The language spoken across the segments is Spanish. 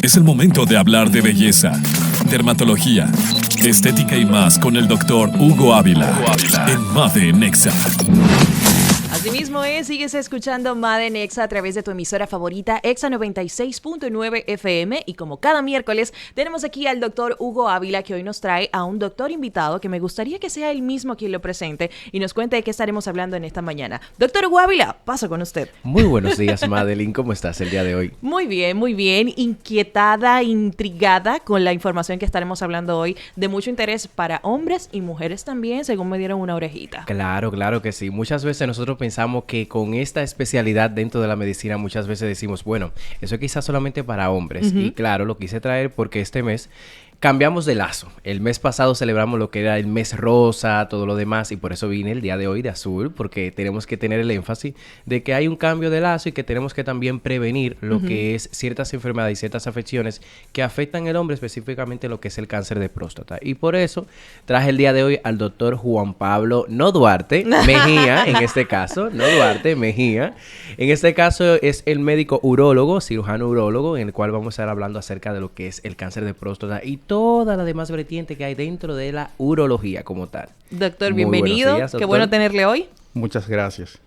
Es el momento de hablar de belleza, dermatología, estética y más con el doctor Hugo Ávila en Made Nexa. Asimismo sigues escuchando Made Nexa a través de tu emisora favorita, Exa 96.9 FM, y como cada miércoles tenemos aquí al doctor Hugo Ávila, que hoy nos trae a un doctor invitado que me gustaría que sea él mismo quien lo presente y nos cuente de qué estaremos hablando en esta mañana. Doctor Hugo Ávila, paso con usted. Muy buenos días, Madeline, ¿cómo estás el día de hoy? Muy bien, inquietada, intrigada con la información que estaremos hablando hoy, de mucho interés para hombres y mujeres también, según me dieron una orejita. Claro que sí. Muchas veces nosotros pensamos que con esta especialidad dentro de la medicina muchas veces decimos, bueno, eso quizás solamente para hombres. Y claro, lo quise traer porque este mes cambiamos de lazo. El mes pasado celebramos lo que era el mes rosa, todo lo demás, y por eso vine el día de hoy de azul, porque tenemos que tener el énfasis de que hay un cambio de lazo y que tenemos que también prevenir lo que es ciertas enfermedades y ciertas afecciones que afectan al hombre, específicamente lo que es el cáncer de próstata. Y por eso traje el día de hoy al doctor Juan Pablo, no Duarte, Mejía, en este caso, no Duarte, Mejía. En este caso es el médico urólogo, cirujano urólogo, en el cual vamos a estar hablando acerca de lo que es el cáncer de próstata y toda la demás vertiente que hay dentro de la urología como tal. Doctor, bienvenido. Días, doctor. Qué bueno tenerle hoy. Muchas gracias.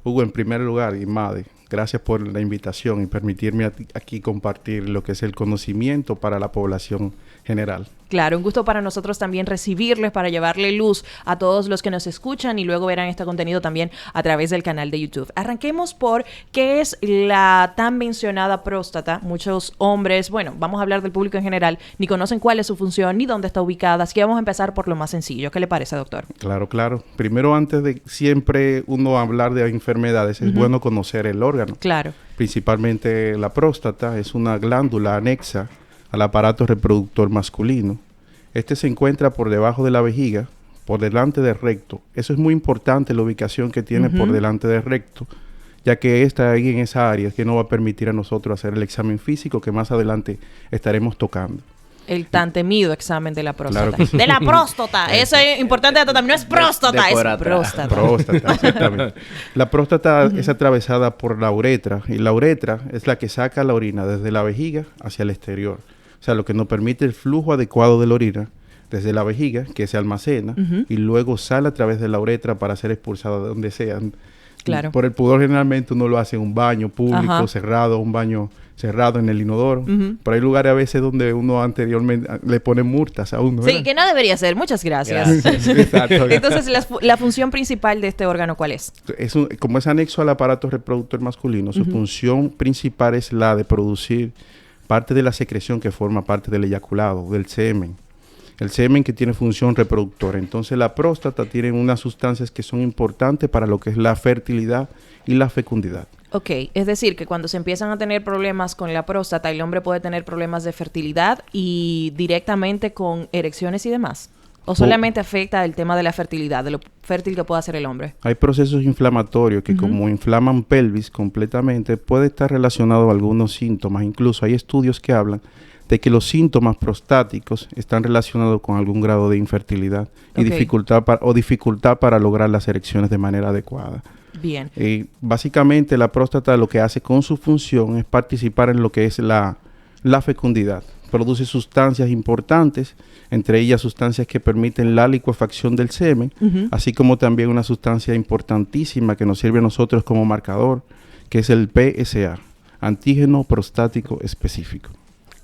Hugo, en primer lugar, y Made, gracias por la invitación y permitirme aquí compartir lo que es el conocimiento para la población general. Claro, un gusto para nosotros también recibirles, para llevarle luz a todos los que nos escuchan y luego verán este contenido también a través del canal de YouTube. Arranquemos por qué es la tan mencionada próstata. Muchos hombres, bueno, vamos a hablar del público en general, ni conocen cuál es su función, ni dónde está ubicada. Así que vamos a empezar por lo más sencillo. ¿Qué le parece, doctor? Claro. Primero, antes de siempre uno hablar de enfermedades, es bueno conocer el órgano. Claro. Principalmente la próstata es una glándula anexa al aparato reproductor masculino. Este se encuentra por debajo de la vejiga, por delante del recto. Eso es muy importante, la ubicación que tiene por delante del recto, ya que está ahí en esa área que nos va a permitir a nosotros hacer el examen físico que más adelante estaremos tocando. El tan temido examen de la próstata. Claro de la próstata. Eso es importante también. No es próstata, es próstata. Próstata, exactamente. La próstata es atravesada por la uretra, y la uretra es la que saca la orina desde la vejiga hacia el exterior. O sea, lo que nos permite el flujo adecuado de la orina desde la vejiga, que se almacena, y luego sale a través de la uretra para ser expulsada de donde sea. Claro. Por el pudor, generalmente uno lo hace en un baño público, cerrado, un baño cerrado en el inodoro. Pero hay lugares a veces donde uno anteriormente le pone multas a uno, ¿verdad? Sí, que no debería ser. Muchas gracias. Exacto. Entonces, la función principal de este órgano, ¿cuál es? Como es anexo al aparato reproductor masculino, su función principal es la de producir parte de la secreción que forma parte del eyaculado, del semen. El semen que tiene función reproductora. Entonces la próstata tiene unas sustancias que son importantes para lo que es la fertilidad y la fecundidad. Ok, es decir, que cuando se empiezan a tener problemas con la próstata, el hombre puede tener problemas de fertilidad y directamente con erecciones y demás. ¿O solamente afecta el tema de la fertilidad, de lo fértil que pueda ser el hombre? Hay procesos inflamatorios que como inflaman pelvis completamente, puede estar relacionado a algunos síntomas. Incluso hay estudios que hablan de que los síntomas prostáticos están relacionados con algún grado de infertilidad y dificultad para lograr las erecciones de manera adecuada. Bien. Básicamente la próstata lo que hace con su función es participar en lo que es la fecundidad. Produce sustancias importantes, entre ellas sustancias que permiten la licuefacción del semen, así como también una sustancia importantísima que nos sirve a nosotros como marcador, que es el PSA, antígeno prostático específico.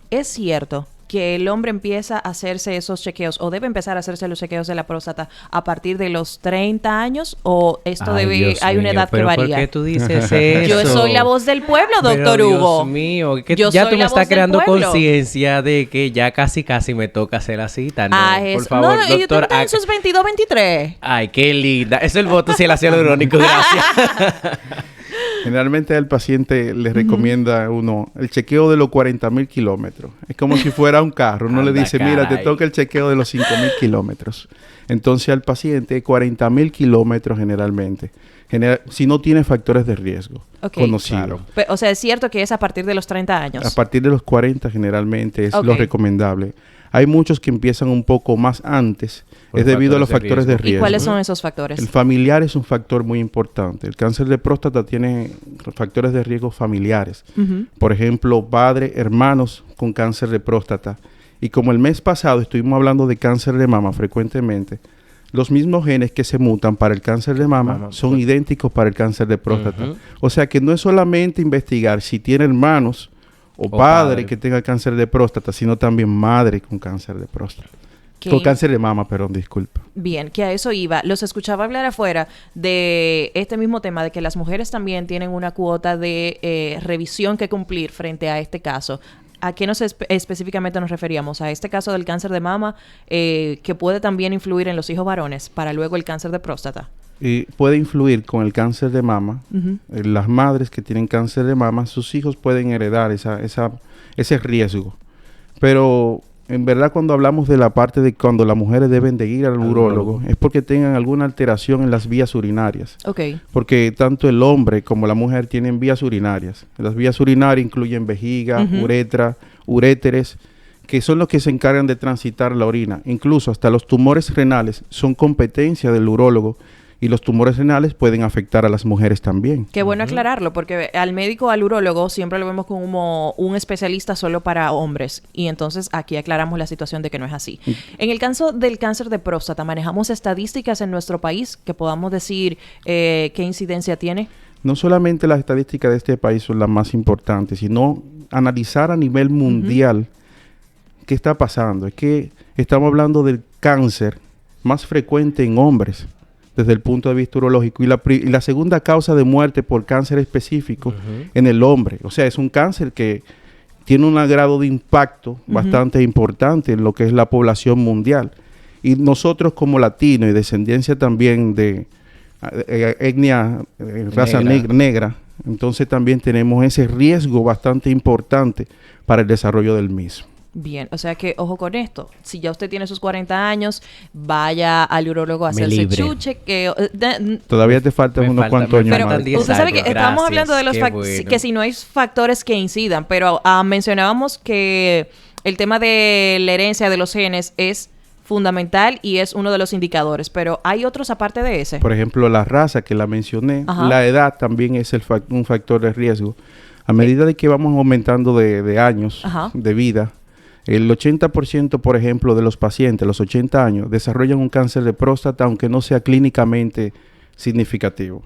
¿Es cierto que el hombre empieza a hacerse esos chequeos o debe empezar a hacerse los chequeos de la próstata a partir de los 30 años o esto hay una edad que varía? ¿Por qué tú dices eso? Yo soy la voz del pueblo, doctor pero, Hugo. Dios mío, que yo ya soy tú me estás creando conciencia de que ya casi me toca hacer la cita. No, por favor, no, doctor. ¿Y en sus 22, 23? Ay, qué linda. Es el voto si el ácido hialurónico, gracias. Generalmente al paciente le recomienda uno el chequeo de los 40,000 kilómetros. Es como si fuera un carro. Uno le dice, mira, te toca el chequeo de los 5,000 kilómetros. Entonces al paciente 40,000 kilómetros generalmente. Si no tiene factores de riesgo conocidos. Claro. O sea, es cierto que es a partir de los 30 años. A partir de los 40 generalmente es lo recomendable. Hay muchos que empiezan un poco más antes, es debido a los factores de riesgo. ¿Y cuáles son esos factores? El familiar es un factor muy importante. El cáncer de próstata tiene factores de riesgo familiares. Por ejemplo, padre, hermanos con cáncer de próstata. Y como el mes pasado estuvimos hablando de cáncer de mama frecuentemente, los mismos genes que se mutan para el cáncer de mama son idénticos para el cáncer de próstata. O sea que no es solamente investigar si tiene hermanos o padre que tenga cáncer de próstata, sino también madre con cáncer de próstata. Con cáncer de mama, perdón, disculpa. Bien, que a eso iba. Los escuchaba hablar afuera de este mismo tema, de que las mujeres también tienen una cuota de revisión que cumplir frente a este caso. ¿A qué específicamente nos referíamos? ¿A este caso del cáncer de mama que puede también influir en los hijos varones para luego el cáncer de próstata? Puede influir con el cáncer de mama. Las madres que tienen cáncer de mama, sus hijos pueden heredar ese riesgo. Pero en verdad cuando hablamos de la parte de cuando las mujeres deben de ir al urólogo, es porque tengan alguna alteración en las vías urinarias. Porque tanto el hombre como la mujer tienen vías urinarias. Las vías urinarias incluyen vejiga, uretra, uréteres, que son los que se encargan de transitar la orina. Incluso hasta los tumores renales son competencia del urólogo. Y los tumores renales pueden afectar a las mujeres también. Qué bueno aclararlo, porque al médico, al urólogo, siempre lo vemos como un especialista solo para hombres. Y entonces aquí aclaramos la situación de que no es así. En el caso del cáncer de próstata, ¿manejamos estadísticas en nuestro país que podamos decir qué incidencia tiene? No solamente las estadísticas de este país son las más importantes, sino analizar a nivel mundial qué está pasando. Es que estamos hablando del cáncer más frecuente en hombres, desde el punto de vista urológico, y la segunda causa de muerte por cáncer específico en el hombre. O sea, es un cáncer que tiene un grado de impacto bastante importante en lo que es la población mundial. Y nosotros como latinos y descendencia también de etnia, raza negra, entonces también tenemos ese riesgo bastante importante para el desarrollo del mismo. Bien, o sea que, ojo con esto, si ya usted tiene sus 40 años, vaya al urólogo a hacerse chuche. Todavía te faltan unos cuantos años más. Pero usted sabe que estamos hablando de los que si no hay factores que incidan, pero mencionábamos que el tema de la herencia de los genes es fundamental y es uno de los indicadores, pero hay otros aparte de ese. Por ejemplo, la raza que la mencioné, la edad también es un factor de riesgo. A medida de que vamos aumentando de años de vida, el 80%, por ejemplo, de los pacientes, los 80 años, desarrollan un cáncer de próstata, aunque no sea clínicamente significativo.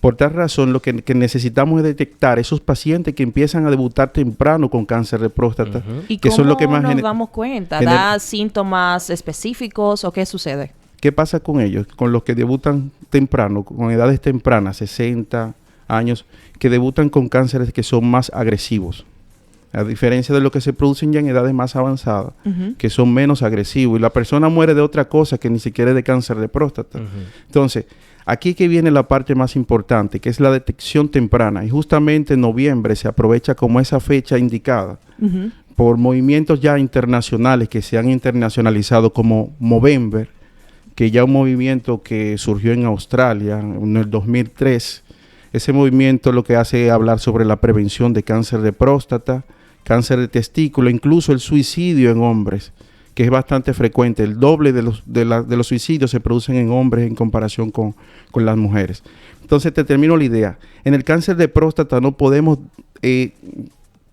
Por tal razón, lo que necesitamos es detectar esos pacientes que empiezan a debutar temprano con cáncer de próstata. ¿Y que son lo que más nos damos cuenta? ¿Da síntomas específicos o qué sucede? ¿Qué pasa con ellos? Con los que debutan temprano, con edades tempranas, 60 años, que debutan con cánceres que son más agresivos. A diferencia de lo que se producen ya en edades más avanzadas, que son menos agresivos. Y la persona muere de otra cosa que ni siquiera es de cáncer de próstata. Entonces, aquí que viene la parte más importante, que es la detección temprana. Y justamente en noviembre se aprovecha como esa fecha indicada por movimientos ya internacionales que se han internacionalizado como Movember, que ya un movimiento que surgió en Australia en el 2003. Ese movimiento lo que hace es hablar sobre la prevención de cáncer de próstata, cáncer de testículo, incluso el suicidio en hombres, que es bastante frecuente. El doble de los suicidios se producen en hombres en comparación con las mujeres. Entonces, te termino la idea. En el cáncer de próstata no podemos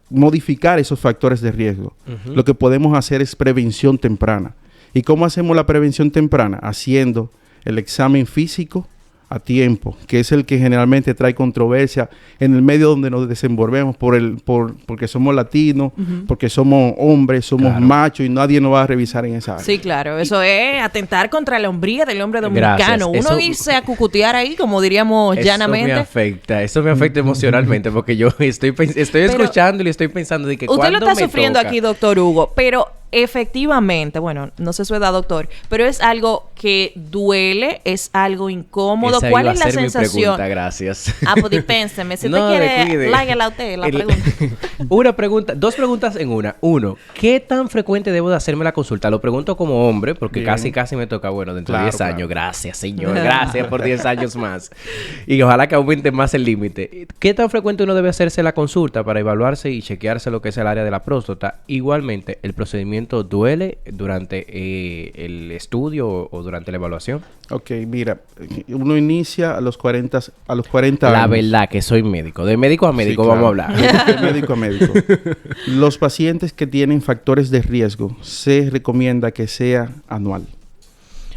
modificar esos factores de riesgo. Lo que podemos hacer es prevención temprana. ¿Y cómo hacemos la prevención temprana? Haciendo el examen físico a tiempo, que es el que generalmente trae controversia en el medio donde nos desenvolvemos porque somos latinos, porque somos hombres, somos machos y nadie nos va a revisar en esa área. Sí, claro, eso es atentar contra la hombría del hombre dominicano. Uno irse a cucutear ahí, como diríamos llanamente. Eso me afecta emocionalmente porque yo estoy escuchando y estoy pensando de que usted lo está sufriendo aquí, doctor Hugo, pero efectivamente, bueno, no sé su edad, doctor, pero es algo que duele, es algo incómodo. ¿Cuál es la sensación? Pregunta, gracias. Pues dispénseme. Si usted quiere, láguela a usted la pregunta. Dos preguntas en una. Uno, ¿qué tan frecuente debo de hacerme la consulta? Lo pregunto como hombre, porque casi me toca, dentro de 10 años. Gracias, señor. Gracias por 10 años más. Y ojalá que aumente más el límite. ¿Qué tan frecuente uno debe hacerse la consulta para evaluarse y chequearse lo que es el área de la próstata? Igualmente, el procedimiento procedimiento duele durante el estudio o durante la evaluación? Ok, mira, uno inicia a los 40 años. La verdad que soy médico. De médico a médico Sí, vamos claro. a hablar. De médico a médico. Los pacientes que tienen factores de riesgo se recomienda que sea anual.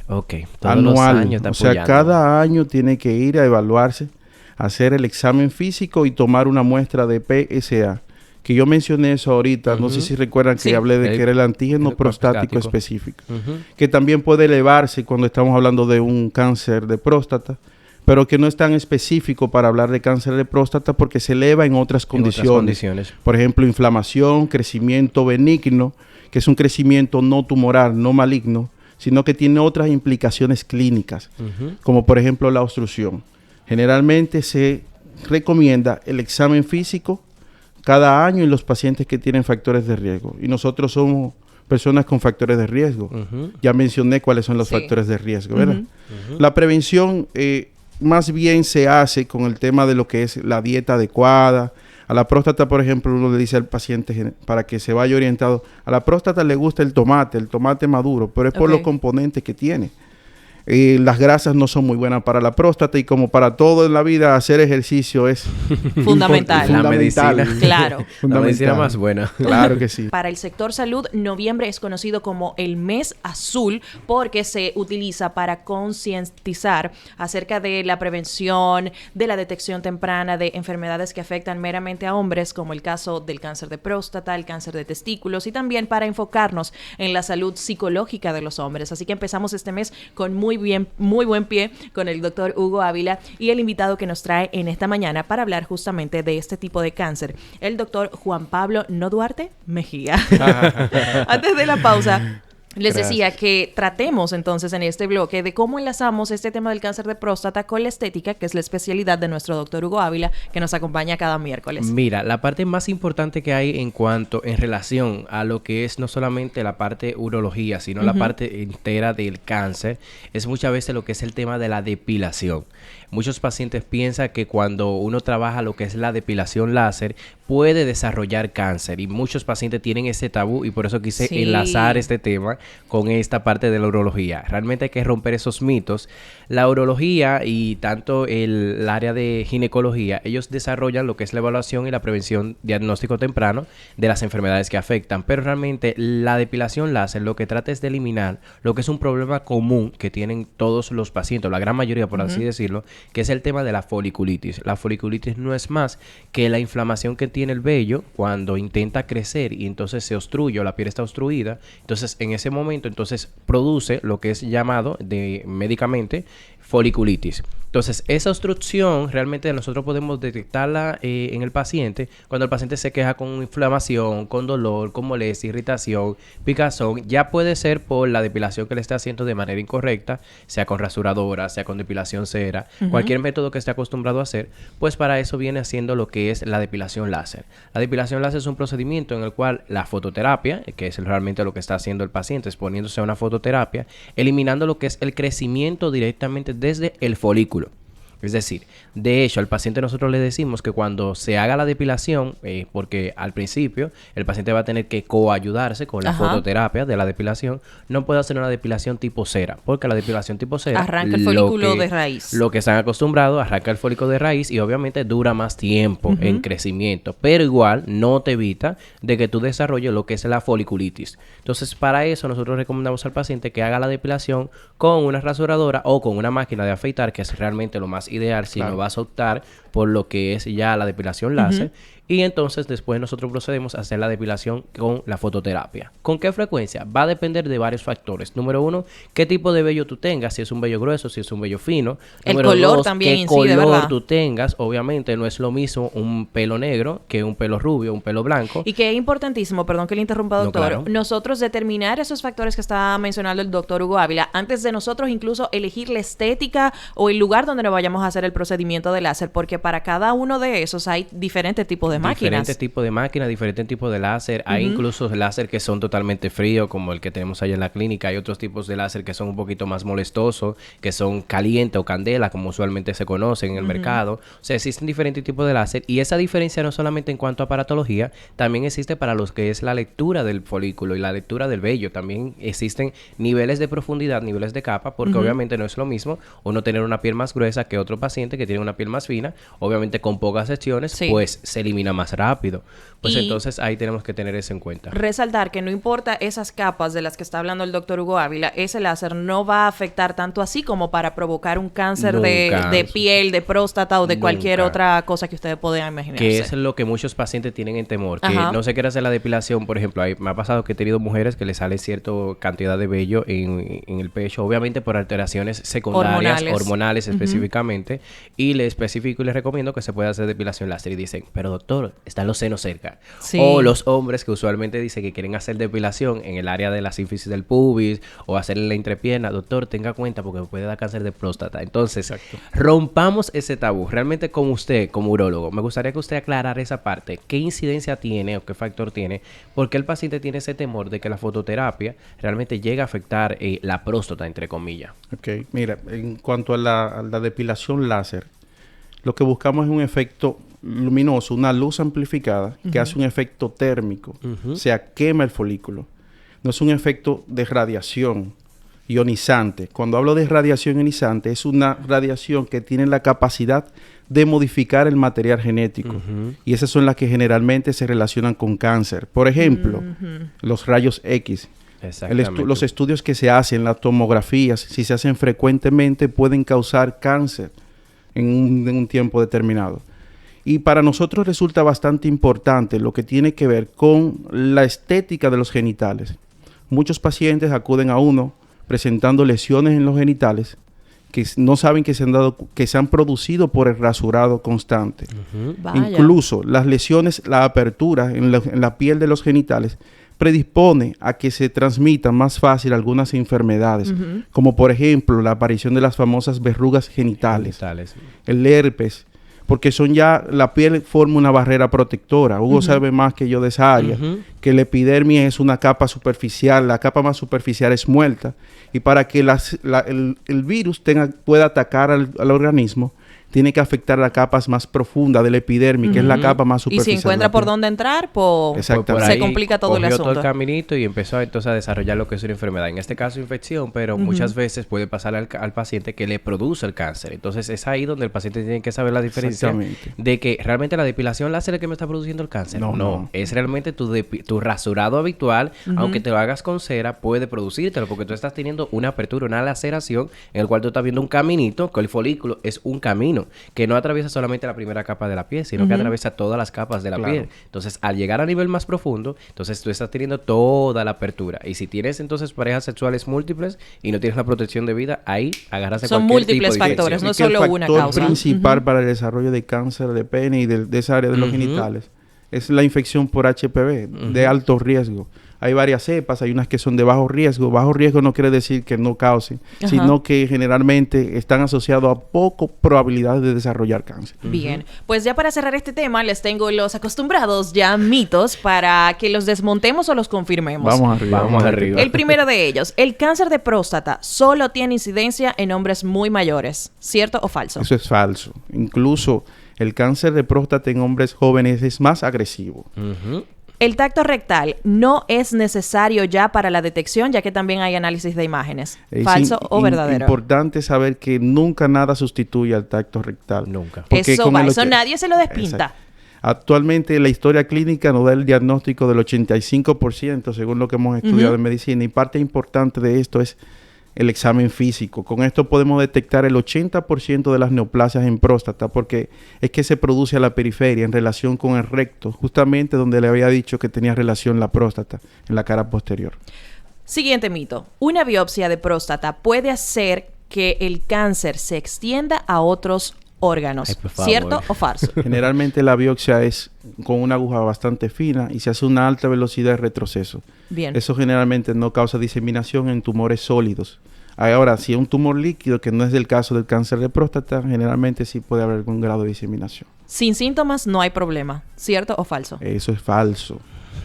Ok. Todos los años está O sea, apoyando. cada año tiene que ir a evaluarse, hacer el examen físico y tomar una muestra de PSA. Que yo mencioné eso ahorita, no sé si recuerdan que Sí. hablé de que era el antígeno el prostático prostático. específico. Ujú. Que también puede elevarse cuando estamos hablando de un cáncer de próstata, pero que no es tan específico para hablar de cáncer de próstata porque se eleva en otras En condiciones. otras condiciones. Por ejemplo, inflamación, crecimiento benigno, que es un crecimiento no tumoral, no maligno, sino que tiene otras implicaciones clínicas, Ujú. como por ejemplo la obstrucción. Generalmente se recomienda el examen físico cada año en los pacientes que tienen factores de riesgo. Y nosotros somos personas con factores de riesgo. Ujú. Ya mencioné cuáles son los Sí. factores de riesgo, ¿verdad? Ujú. La prevención más bien se hace con el tema de lo que es la dieta adecuada. A la próstata, por ejemplo, uno le dice al paciente para que se vaya orientado, a la próstata le gusta el tomate maduro, pero es por Ok. los componentes que tiene. Las grasas no son muy buenas para la próstata y como para todo en la vida, hacer ejercicio es Fundamental. La fundamental. medicina. Claro. La medicina Fundamental. más buena. Claro que sí. Para el sector salud, noviembre es conocido como el mes azul porque se utiliza para concientizar acerca de la prevención, de la detección temprana de enfermedades que afectan meramente a hombres, como el caso del cáncer de próstata, el cáncer de testículos, y también para enfocarnos en la salud psicológica de los hombres. Así que empezamos este mes con muy buen pie con el doctor Hugo Ávila y el invitado que nos trae en esta mañana para hablar justamente de este tipo de cáncer, el doctor Juan Pablo No Duarte Mejía. Antes de la pausa, les decía que tratemos entonces en este bloque de cómo enlazamos este tema del cáncer de próstata con la estética, que es la especialidad de nuestro doctor Hugo Ávila, que nos acompaña cada miércoles. Mira, la parte más importante que hay en relación a lo que es no solamente la parte urología, sino la parte entera del cáncer, es muchas veces lo que es el tema de la depilación. Muchos pacientes piensan que cuando uno trabaja lo que es la depilación láser, puede desarrollar cáncer y muchos pacientes tienen ese tabú y por eso quise Sí. enlazar este tema con esta parte de la urología. Realmente hay que romper esos mitos. La urología y tanto el área de ginecología, ellos desarrollan lo que es la evaluación y la prevención, diagnóstico temprano de las enfermedades que afectan, pero realmente la depilación láser lo que trata es de eliminar lo que es un problema común que tienen todos los pacientes, la gran mayoría por así decirlo, que es el tema de la foliculitis. La foliculitis no es más que la inflamación que tiene el vello cuando intenta crecer y entonces se obstruye o la piel está obstruida. Entonces, en ese momento, entonces produce lo que es llamado médicamente foliculitis. Entonces, esa obstrucción realmente nosotros podemos detectarla en el paciente cuando el paciente se queja con inflamación, con dolor, con molestia, irritación, picazón. Ya puede ser por la depilación que le está haciendo de manera incorrecta, sea con rasuradora, sea con depilación cera, cualquier método que esté acostumbrado a hacer, pues para eso viene haciendo lo que es la depilación láser. La depilación láser es un procedimiento en el cual la fototerapia, que es realmente lo que está haciendo el paciente, exponiéndose a una fototerapia, eliminando lo que es el crecimiento directamente desde el folículo. Es decir, de hecho, al paciente nosotros le decimos que cuando se haga la depilación, porque al principio el paciente va a tener que coayudarse con la fototerapia de la depilación, no puede hacer una depilación tipo cera, porque la depilación tipo cera Arranca el folículo de raíz. Lo que están acostumbrados, arranca el folículo de raíz y obviamente dura más tiempo en crecimiento, pero igual no te evita de que tú desarrolles lo que es la foliculitis. Entonces, para eso nosotros recomendamos al paciente que haga la depilación con una rasuradora o con una máquina de afeitar, que es realmente lo más ideal si no vas a optar por lo que es ya la depilación láser. Y entonces después nosotros procedemos a hacer la depilación con la fototerapia. ¿Con qué frecuencia? Va a depender de varios factores. Número uno, qué tipo de vello tú tengas, si es un vello grueso, si es un vello fino. El Número color dos, también qué incide, color ¿verdad? tú tengas. Obviamente no es lo mismo un pelo negro que un pelo rubio, un pelo blanco. Y que es importantísimo, perdón que le interrumpa, No, doctor, claro. nosotros determinar esos factores que está mencionando el doctor Hugo Ávila antes de nosotros incluso elegir la estética o el lugar donde nos vayamos a hacer el procedimiento de láser, porque para cada uno de esos hay diferentes tipos de máquinas. Diferentes tipos de máquinas, diferentes tipos de láser. Hay incluso láser que son totalmente fríos, como el que tenemos allá en la clínica. Hay otros tipos de láser que son un poquito más molestosos, que son caliente o candela, como usualmente se conocen en el mercado. O sea, existen diferentes tipos de láser. Y esa diferencia no solamente en cuanto a aparatología, también existe para los que es la lectura del folículo y la lectura del vello. También existen niveles de profundidad, niveles de capa, porque obviamente no es lo mismo uno tener una piel más gruesa que otro paciente que tiene una piel más fina. Obviamente con pocas secciones, pues se elimina más rápido. Pues entonces ahí tenemos que tener eso en cuenta. Resaltar que no importa esas capas de las que está hablando el doctor Hugo Ávila, ese láser no va a afectar tanto así como para provocar un cáncer de piel, de próstata o de cualquier otra cosa que ustedes puedan imaginarse. Que es lo que muchos pacientes tienen en temor, que no se quiere hacer la depilación. Por ejemplo, me ha pasado que he tenido mujeres que le sale cierta cantidad de vello en el pecho, obviamente por alteraciones secundarias, hormonales específicamente, y le especifico y les recomiendo que se pueda hacer depilación láser y dicen, pero doctor, están los senos cerca. O los hombres que usualmente dicen que quieren hacer depilación en el área de la sínfisis del pubis o hacer en la entrepierna. Doctor, tenga cuenta porque puede dar cáncer de próstata. Entonces, rompamos ese tabú. Realmente con usted, como urólogo, me gustaría que usted aclarara esa parte. ¿Qué incidencia tiene o qué factor tiene? Porque el paciente tiene ese temor de que la fototerapia realmente llegue a afectar la próstata, entre comillas. Ok, mira, en cuanto a la depilación láser, lo que buscamos es un efecto luminoso, una luz amplificada que hace un efecto térmico, o sea, quema el folículo. No es un efecto de radiación ionizante. Cuando hablo de radiación ionizante, es una radiación que tiene la capacidad de modificar el material genético. Y esas son las que generalmente se relacionan con cáncer. Por ejemplo, los rayos X. Los estudios que se hacen, las tomografías, si se hacen frecuentemente, pueden causar cáncer en un tiempo determinado. Y para nosotros resulta bastante importante lo que tiene que ver con la estética de los genitales. Muchos pacientes acuden a uno presentando lesiones en los genitales que no saben que se han producido por el rasurado constante. Incluso las lesiones, la apertura en la piel de los genitales predispone a que se transmitan más fácil algunas enfermedades, como por ejemplo la aparición de las famosas verrugas genitales. El herpes, porque la piel forma una barrera protectora. Hugo sabe más que yo de esa área, que la epidermis es una capa superficial, la capa más superficial es muerta, y para que el virus pueda atacar al organismo, tiene que afectar las capas más profundas de la epidermis, que es la capa más superficial. Y si encuentra por dónde entrar, pues se complica todo el asunto. Todo el caminito y empezó entonces a desarrollar lo que es una enfermedad. En este caso, infección, pero muchas veces puede pasar al paciente que le produce el cáncer. Entonces, es ahí donde el paciente tiene que saber la diferencia de que realmente la depilación láser es el que me está produciendo el cáncer. No. Es realmente tu rasurado habitual, aunque te lo hagas con cera, puede producírtelo, porque tú estás teniendo una apertura, una laceración, en el cual tú estás viendo un caminito, que el folículo es un camino que no atraviesa solamente la primera capa de la piel, sino que atraviesa todas las capas de la piel. Entonces, al llegar a nivel más profundo, entonces tú estás teniendo toda la apertura. Y si tienes entonces parejas sexuales múltiples y no tienes la protección de vida, ahí agarras son múltiples factores, no solo una causa. El factor principal para el desarrollo de cáncer de pene y de esa área de los genitales es la infección por HPV de alto riesgo. Hay varias cepas, hay unas que son de bajo riesgo. Bajo riesgo no quiere decir que no causen, sino que generalmente están asociados a poco probabilidades de desarrollar cáncer. Bien, pues ya para cerrar este tema, les tengo los acostumbrados ya mitos para que los desmontemos o los confirmemos. Vamos arriba. El primero de ellos, el cáncer de próstata solo tiene incidencia en hombres muy mayores. ¿Cierto o falso? Eso es falso. Incluso el cáncer de próstata en hombres jóvenes es más agresivo. El tacto rectal no es necesario ya para la detección, ya que también hay análisis de imágenes. ¿Falso o verdadero? Es importante saber que nunca nada sustituye al tacto rectal. Nunca. Eso nadie se lo despinta. Exacto. Actualmente la historia clínica nos da el diagnóstico del 85%, según lo que hemos estudiado en medicina. Y parte importante de esto es el examen físico. Con esto podemos detectar el 80% de las neoplasias en próstata, porque es que se produce a la periferia en relación con el recto, justamente donde le había dicho que tenía relación la próstata, en la cara posterior. Siguiente mito. Una biopsia de próstata puede hacer que el cáncer se extienda a otros órganos. ¿Cierto o falso? Generalmente la biopsia es con una aguja bastante fina y se hace una alta velocidad de retroceso. Bien. Eso generalmente no causa diseminación en tumores sólidos. Ahora, si es un tumor líquido, que no es el caso del cáncer de próstata, generalmente sí puede haber algún grado de diseminación. Sin síntomas no hay problema, ¿cierto o falso? Eso es falso.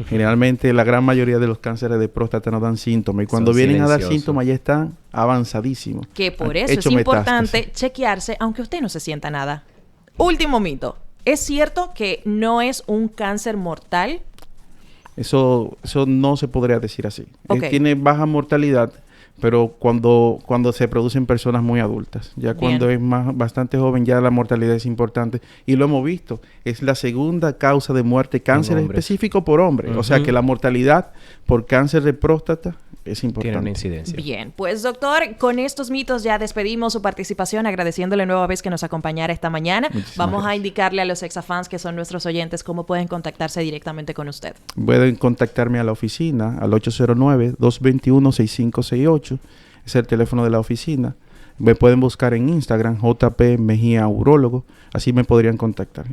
Generalmente la gran mayoría de los cánceres de próstata no dan síntomas y cuando Son vienen a dar silenciosos. síntomas ya están avanzadísimos. Que por Han eso es hecho importante metástasis. chequearse aunque usted no se sienta nada. Último mito. ¿Es cierto que no es un cáncer mortal? Eso no se podría decir así. Ok. Tiene baja mortalidad, pero cuando se produce en personas muy adultas. Ya cuando Bien. es bastante joven, ya la mortalidad es importante. Y lo hemos visto. Es la segunda causa de muerte, cáncer hombres. específico por hombre. O sea Ujú. que la mortalidad por cáncer de próstata es Tiene importante. una incidencia. Bien, pues doctor, con estos mitos ya despedimos su participación, agradeciéndole nueva vez que nos acompañara esta mañana. Muchísimas Vamos a gracias. indicarle a los exafans que son nuestros oyentes cómo pueden contactarse directamente con usted. Pueden contactarme a la oficina al 809-221-6568. Es el teléfono de la oficina. Me pueden buscar en Instagram, JP Mejía Urólogo. Así me podrían contactar.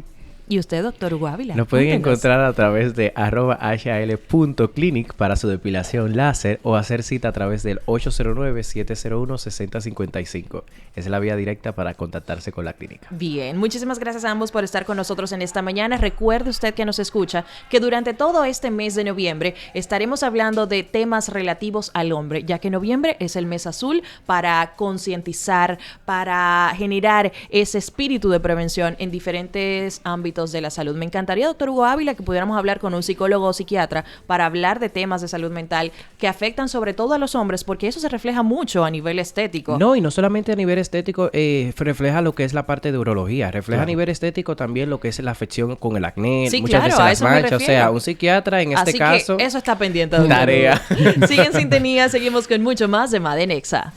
¿Y usted, doctor Hugo Ávila? Nos pueden Cuéntenos. encontrar a través de @hal.clinic para su depilación láser o hacer cita a través del 809-701-6055. Esa es la vía directa para contactarse con la clínica. Bien, muchísimas gracias a ambos por estar con nosotros en esta mañana. Recuerde usted que nos escucha que durante todo este mes de noviembre estaremos hablando de temas relativos al hombre, ya que noviembre es el mes azul para concientizar, para generar ese espíritu de prevención en diferentes ámbitos de la salud. Me encantaría, doctor Hugo Ávila, que pudiéramos hablar con un psicólogo o psiquiatra para hablar de temas de salud mental que afectan sobre todo a los hombres, porque eso se refleja mucho a nivel estético. No, y no solamente a nivel estético, refleja lo que es la parte de urología, refleja Claro. a nivel estético también lo que es la afección con el acné, Sí, muchas claro, veces a las eso me manchas, o refiero. sea, un psiquiatra en este Así caso. que eso está pendiente, doctor Tarea. Hugo. Sigue en sintonía, seguimos con mucho más de Made Nexa.